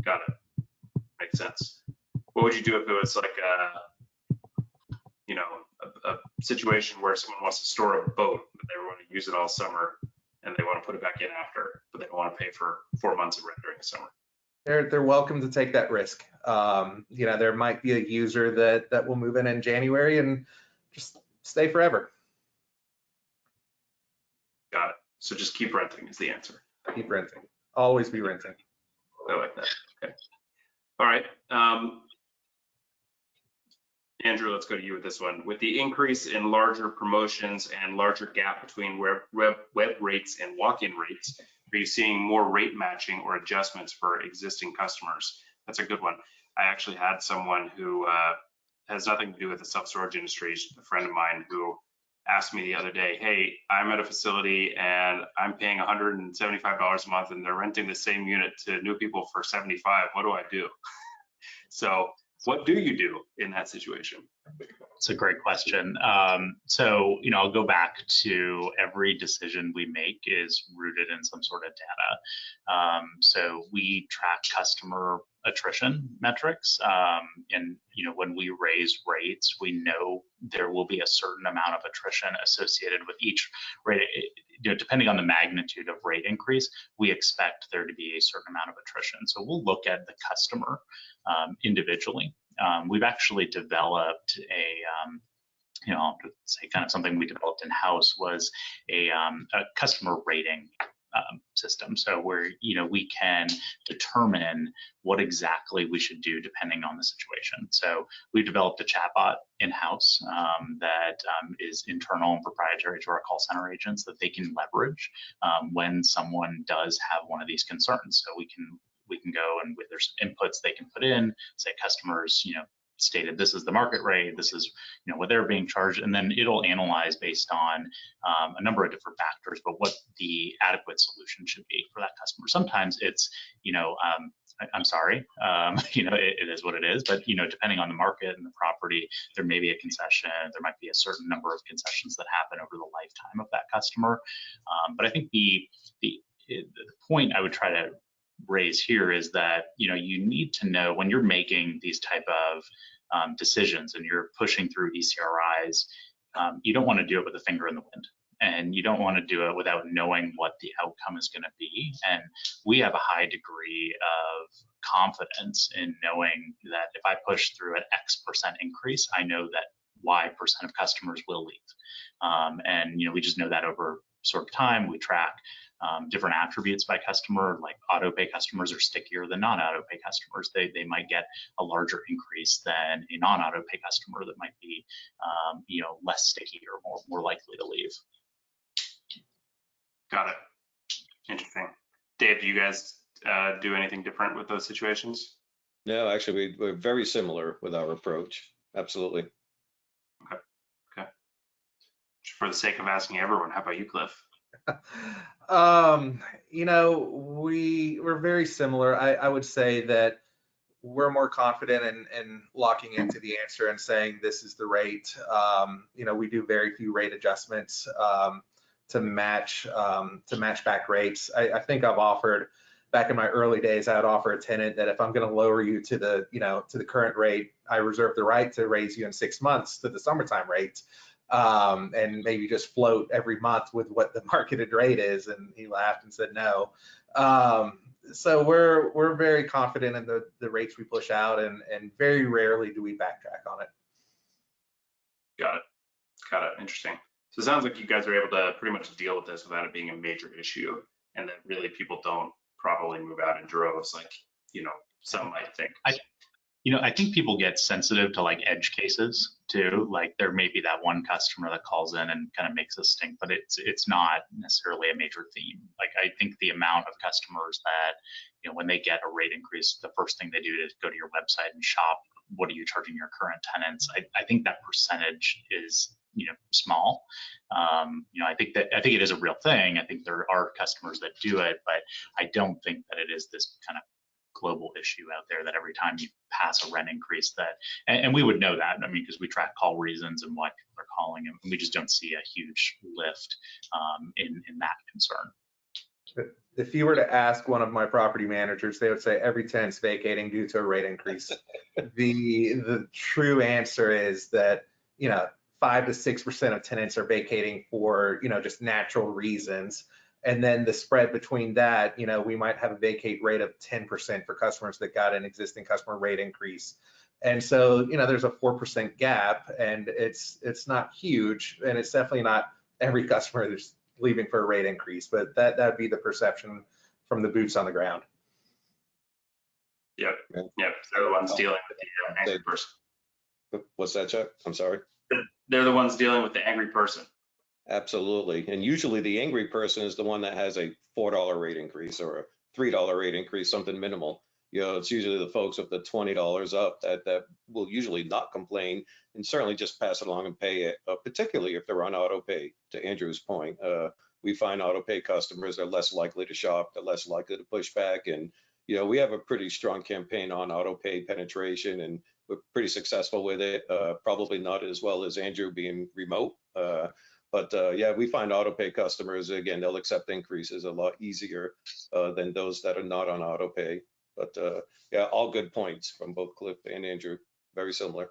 Got it. Makes sense. What would you do if it was like a situation where someone wants to store a boat, but they want to use it all summer and they want to put it back in after, but they don't want to pay for 4 months of rent during the summer? They're welcome to take that risk. There might be a user that will move in January and just stay forever. Got it. So just keep renting is the answer. Keep renting. Always be renting. I like that. Okay. All right. Andrew, let's go to you with this one. With the increase in larger promotions and larger gap between web rates and walk-in rates, are you seeing more rate matching or adjustments for existing customers? That's a good one. I actually had someone who has nothing to do with the self-storage industry, a friend of mine, who asked me the other day, hey, I'm at a facility and I'm paying $175 a month and they're renting the same unit to new people for $75. What do I do? So what do you do in that situation? It's a great question. So, I'll go back to every decision we make is rooted in some sort of data. So we track customer attrition metrics. And, when we raise rates, we know there will be a certain amount of attrition associated with each rate. Depending on the magnitude of rate increase, we expect there to be a certain amount of attrition. So we'll look at the customer individually. We've actually developed I'll say kind of something we developed in-house was a customer rating system. So where, we can determine what exactly we should do depending on the situation. So we've developed a chatbot in-house that is internal and proprietary to our call center agents that they can leverage when someone does have one of these concerns. So we can go and there's inputs they can put in, say customers, stated this is the market rate, this is what they're being charged, and then it'll analyze based on a number of different factors, but what the adequate solution should be for that customer. Sometimes it's I'm sorry, it is what it is, but depending on the market and the property, there may be a concession, there might be a certain number of concessions that happen over the lifetime of that customer. But I think the point I would try to raise here is that you need to know when you're making these type of decisions and you're pushing through ECRIs, you don't want to do it with a finger in the wind, and you don't want to do it without knowing what the outcome is going to be. And we have a high degree of confidence in knowing that if I push through an X% increase, I know that Y% of customers will leave. And we just know that over sort of time. We track different attributes by customer, like auto pay customers are stickier than non-auto pay customers. They might get a larger increase than a non-auto pay customer that might be less sticky or more likely to leave. Got it. Interesting. Dave, do you guys do anything different with those situations? No, actually, we're very similar with our approach. Absolutely. Okay. For the sake of asking everyone, how about you, Cliff? We're very similar. I would say that we're more confident in locking into the answer and saying this is the rate. We do very few rate adjustments to match back rates. I think I've offered back in my early days, I would offer a tenant that if I'm going to lower you to the current rate, I reserve the right to raise you in 6 months to the summertime rate. And maybe just float every month with what the marketed rate is. And he laughed and said no. So we're very confident in the rates we push out, and very rarely do we backtrack on it. Got it. Interesting. So it sounds like you guys are able to pretty much deal with this without it being a major issue, and that really people don't probably move out in droves like some might think. I think people get sensitive to like edge cases too. Like there may be that one customer that calls in and kind of makes a stink, but it's not necessarily a major theme. Like I think the amount of customers that, when they get a rate increase, the first thing they do is go to your website and shop. What are you charging your current tenants? I think that percentage is small. I think it is a real thing. I think there are customers that do it, but I don't think that it is this kind of global issue out there that every time you pass a rent increase and we would know that, because we track call reasons and why people are calling, and we just don't see a huge lift in that concern. If you were to ask one of my property managers, they would say every tenant's vacating due to a rate increase. The true answer is that 5 to 6% of tenants are vacating for just natural reasons. And then the spread between that, we might have a vacate rate of 10% for customers that got an existing customer rate increase. And so, there's a 4% gap, and it's not huge, and it's definitely not every customer that's leaving for a rate increase, but that'd be the perception from the boots on the ground. Yep. They're the ones dealing with the angry person. What's that, Chuck? I'm sorry. They're the ones dealing with the angry person. Absolutely. And usually the angry person is the one that has a $4 rate increase or a $3 rate increase, something minimal. It's usually the folks with the $20 up that will usually not complain and certainly just pass it along and pay it, particularly if they're on auto pay. To Andrew's point, we find auto pay customers are less likely to shop, they're less likely to push back. And, we have a pretty strong campaign on auto pay penetration, and we're pretty successful with it. Probably not as well as Andrew being remote. But yeah, we find auto pay customers, again, they'll accept increases a lot easier than those that are not on auto pay. But yeah, all good points from both Cliff and Andrew, very similar.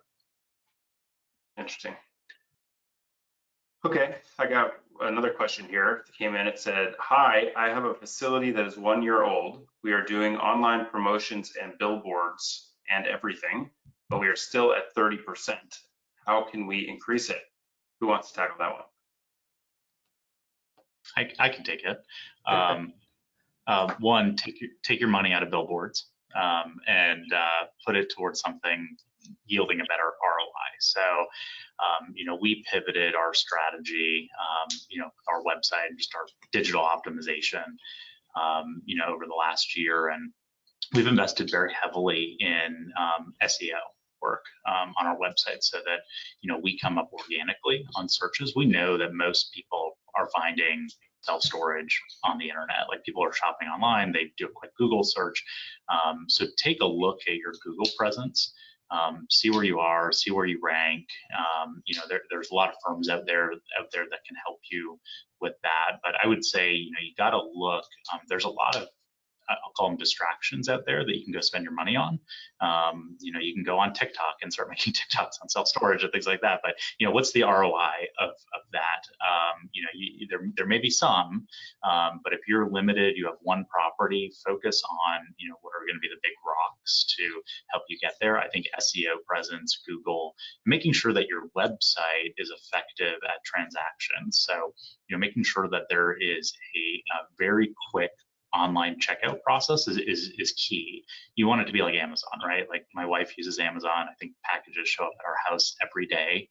Interesting. Okay, I got another question here that came in. It said, hi, I have a facility that is 1 year old. We are doing online promotions and billboards and everything, but we are still at 30%. How can we increase it? Who wants to tackle that one? I can take it. One, take your money out of billboards and put it towards something yielding a better ROI. So, we pivoted our strategy, our website, just our digital optimization, over the last year, and we've invested very heavily in SEO work on our website so that we come up organically on searches. We know that most people are finding self-storage on the internet. Like, people are shopping online, they do a quick Google search. So take a look at your Google presence, see where you are, see where you rank. There's a lot of firms out there that can help you with that. But I would say, you got to look. There's a lot of, I'll call them distractions out there that you can go spend your money on. You can go on TikTok and start making TikToks on self-storage and things like that. But, what's the ROI of that? There may be some, but if you're limited, you have one property, focus on, what are going to be the big rocks to help you get there. I think SEO presence, Google, making sure that your website is effective at transactions. So, making sure that there is a very quick online checkout process is key. You want it to be like Amazon, right? Like, my wife uses Amazon. I think packages show up at our house every day.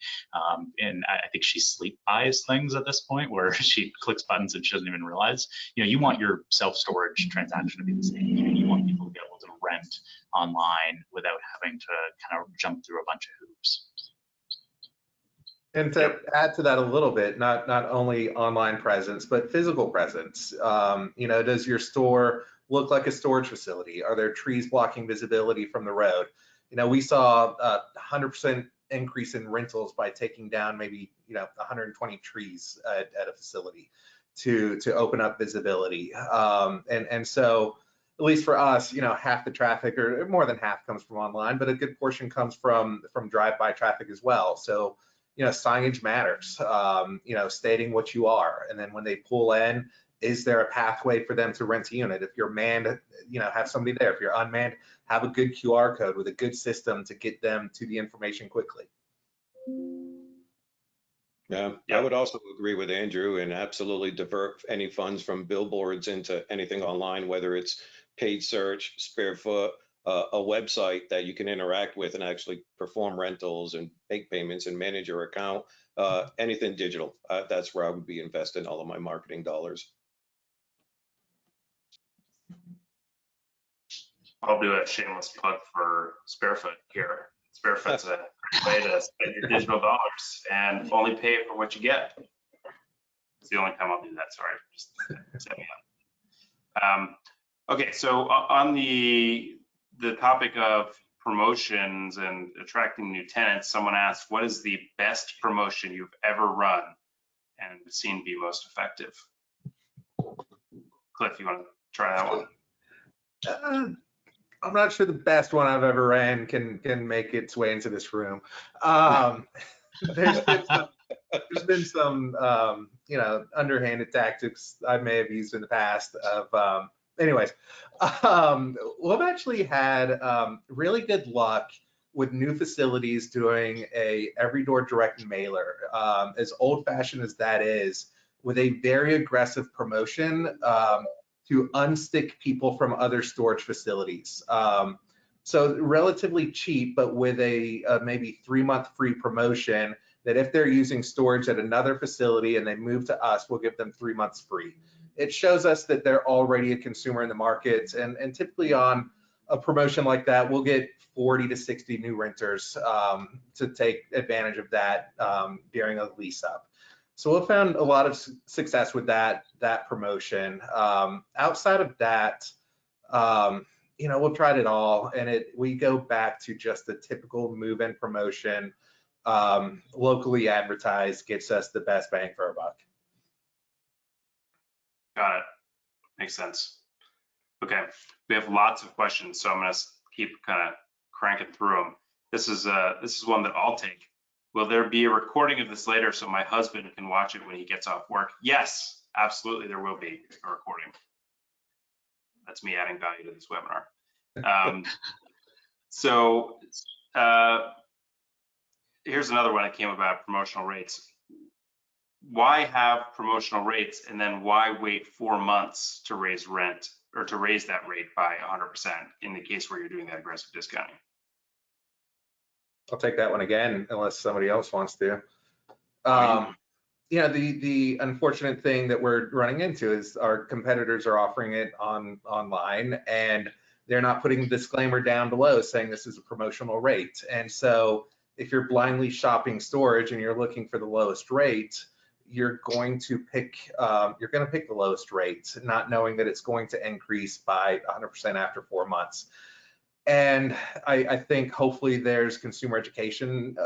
And I think she sleep buys things at this point where she clicks buttons and she doesn't even realize. You want your self-storage transaction to be the same. You want people to be able to rent online without having to kind of jump through a bunch of hoops. And to add to that a little bit, not only online presence, but physical presence. Does your store look like a storage facility? Are there trees blocking visibility from the road? We saw a 100% increase in rentals by taking down maybe 120 trees at a facility to open up visibility. And so, at least for us, half the traffic, or more than half, comes from online, but a good portion comes from drive-by traffic as well. So, signage matters, stating what you are. And then when they pull in, is there a pathway for them to rent a unit? If you're manned, have somebody there. If you're unmanned, have a good QR code with a good system to get them to the information quickly. Yeah, I would also agree with Andrew and absolutely divert any funds from billboards into anything online, whether it's paid search, spare foot, a website that you can interact with and actually perform rentals and make payments and manage your account, anything digital. That's where I would be investing all of my marketing dollars. I'll do a shameless plug for Sparefoot here. Square foot's a great way to spend your digital dollars and only pay for what you get. It's the only time I'll do that. Sorry, just set me up. Okay, so on the topic of promotions and attracting new tenants, someone asked, what is the best promotion you've ever run and seen be most effective? Cliff, you want to try that one? I'm not sure the best one I've ever ran can make its way into this room. There's been some underhanded tactics I may have used in the past of anyways. We've actually had really good luck with new facilities doing a every door direct mailer, as old-fashioned as that is, with a very aggressive promotion to unstick people from other storage facilities. So relatively cheap, but with a maybe 3-month free promotion that if they're using storage at another facility and they move to us, we'll give them 3 months free. It shows us that they're already a consumer in the market, and typically on a promotion like that, we'll get 40 to 60 new renters to take advantage of that during a lease up. So we've found a lot of success with that promotion. Outside of that, we've tried it all, and we go back to just the typical move-in promotion. Locally advertised gets us the best bang for our buck. Got it. Makes sense. Okay, we have lots of questions, so I'm going to keep kind of cranking through them. This is one that I'll take. Will there be a recording of this later so my husband can watch it when he gets off work? Yes, absolutely, there will be a recording. That's me adding value to this webinar. Here's another one that came about promotional rates. Why have promotional rates and then why wait 4 months to raise rent or to raise that rate by 100% in the case where you're doing that aggressive discounting? I'll take that one again, unless somebody else wants to. The unfortunate thing that we're running into is our competitors are offering it online, and they're not putting a disclaimer down below saying this is a promotional rate. And so if you're blindly shopping storage and you're looking for the lowest rate, you're going to pick the lowest rate, not knowing that it's going to increase by 100% after 4 months. And I think hopefully there's consumer education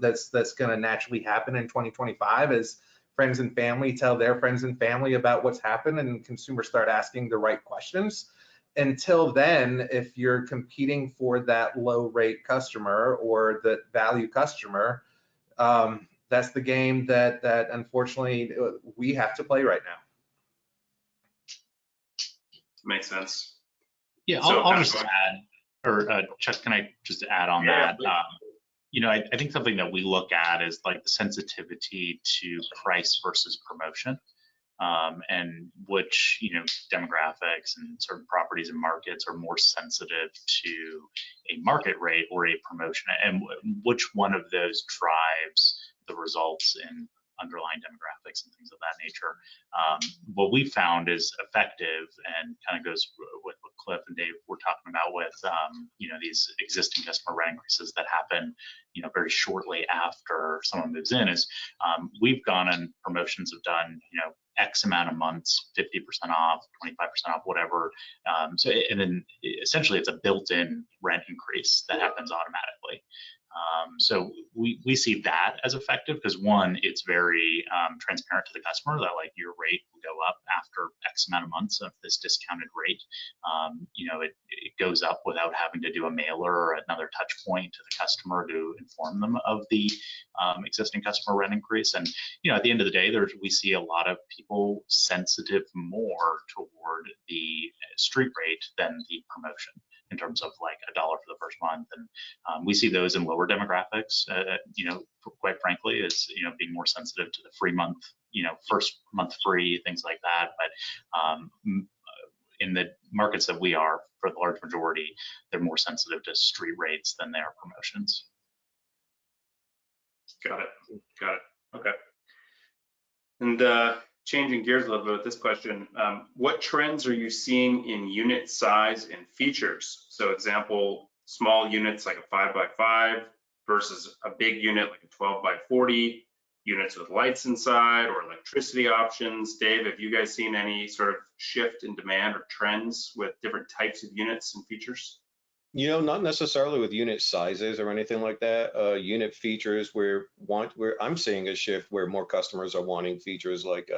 that's going to naturally happen in 2025 as friends and family tell their friends and family about what's happened and consumers start asking the right questions. Until then, if you're competing for that low rate customer or the value customer, that's the game that unfortunately we have to play right now. Makes sense. Yeah, I'll just add, or Chuck, can I just add on that? I think something that we look at is like the sensitivity to price versus promotion, and which demographics and certain properties and markets are more sensitive to a market rate or a promotion, and which one of those drives the results in underlying demographics and things of that nature. What we found is effective and kind of goes with what Cliff and Dave were talking about with these existing customer rent increases that happen very shortly after someone moves in is we've gone and promotions have done X amount of months, 50% off, 25% off, whatever. And then essentially it's a built-in rent increase that happens automatically. So we see that as effective because one, it's very transparent to the customer that like your rate will go up after X amount of months of this discounted rate. It goes up without having to do a mailer or another touch point to the customer to inform them of the existing customer rent increase. And at the end of the day, we see a lot of people sensitive more toward the street rate than the promotion, in terms of like $1 for the first month. And we see those in lower demographics, quite frankly, is, being more sensitive to the free month, first month free, things like that. But in the markets that we are, for the large majority, they're more sensitive to street rates than they are promotions. Got it. Okay. And changing gears a little bit with this question, what trends are you seeing in unit size and features? So example, small units like a 5x5 versus a big unit like a 12 by 40, units with lights inside or electricity options. Dave, have you guys seen any sort of shift in demand or trends with different types of units and features? Not necessarily with unit sizes or anything like that. Unit features where I'm seeing a shift where more customers are wanting features like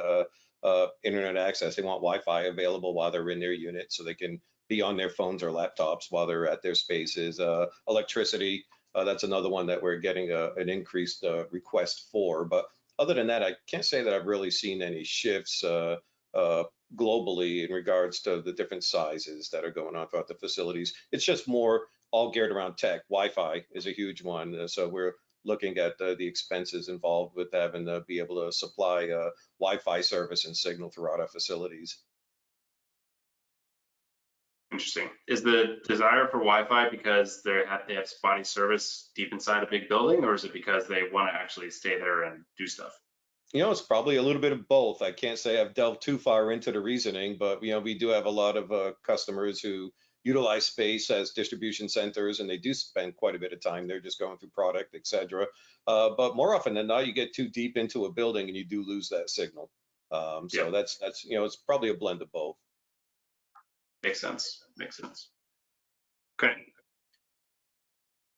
internet access. They want Wi-Fi available while they're in their unit so they can be on their phones or laptops while they're at their spaces. Electricity, that's another one that we're getting an increased request for. But other than that, I can't say that I've really seen any shifts globally in regards to the different sizes that are going on throughout the facilities. It's just more all geared around tech. Wi-Fi is a huge one. So we're looking at the expenses involved with having to be able to supply Wi-Fi service and signal throughout our facilities. Interesting. Is the desire for Wi-Fi because they have spotty service deep inside a big building, or is it because they want to actually stay there and do stuff? It's probably a little bit of both. I can't say I've delved too far into the reasoning, but we do have a lot of customers who utilize space as distribution centers, and they do spend quite a bit of time there just going through product, etc. But more often than not, you get too deep into a building and you do lose that signal. So that's it's probably a blend of both. Makes sense. Makes sense. Okay.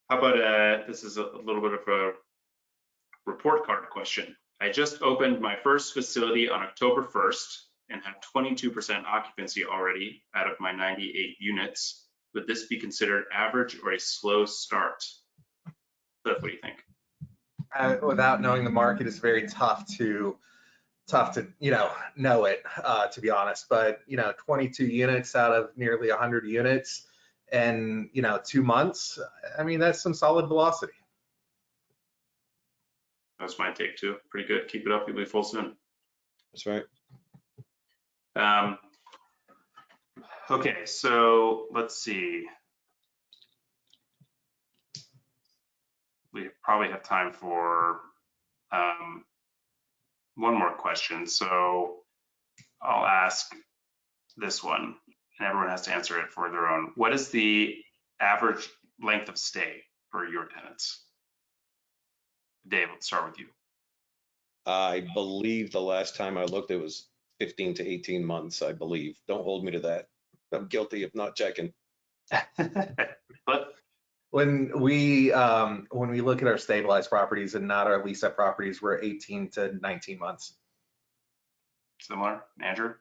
How about this is a little bit of a report card question. I just opened my first facility on October 1st and have 22% occupancy already out of my 98 units. Would this be considered average or a slow start? Cliff, what do you think? Without knowing the market, it's very tough to know it, to be honest. But 22 units out of nearly 100 units and 2 months. I mean, that's some solid velocity. That's my take too. Pretty good. Keep it up. You'll be full soon. That's right. Okay, so let's see. We probably have time for one more question. So I'll ask this one, and everyone has to answer it for their own. What is the average length of stay for your tenants? Dave, let's start with you. I believe the last time I looked, it was 15 to 18 months, I believe. Don't hold me to that. I'm guilty of not checking. But When we look at our stabilized properties and not our lease-up properties, we're 18 to 19 months. similar, Andrew?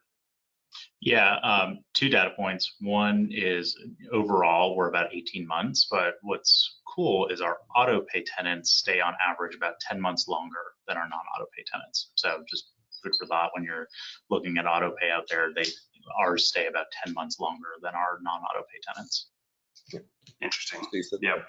Yeah, 2 data points. One is overall, we're about 18 months, but what's cool is our auto pay tenants stay on average about 10 months longer than our non-auto pay tenants. So just food for thought when you're looking at auto pay out there, ours stay about 10 months longer than our non-auto pay tenants. Interesting. Yep.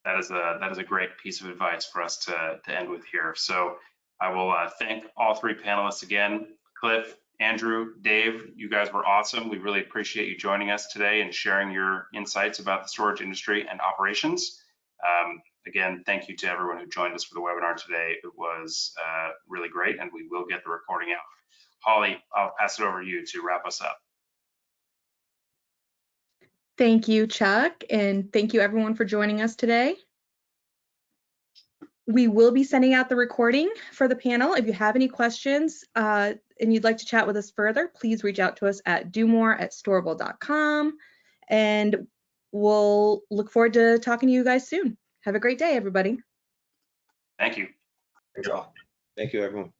That is a great piece of advice for us to end with here. So I will thank all 3 panelists again. Cliff, Andrew, Dave, you guys were awesome. We really appreciate you joining us today and sharing your insights about the storage industry and operations. Again, thank you to everyone who joined us for the webinar today. It was really great, and we will get the recording out. Holly, I'll pass it over to you to wrap us up. Thank you, Chuck, and thank you everyone for joining us today. We will be sending out the recording for the panel. If you have any questions and you'd like to chat with us further, please reach out to us at domore@storable.com, and we'll look forward to talking to you guys soon. Have a great day, everybody. Thank you. Thanks all. Thank you, everyone.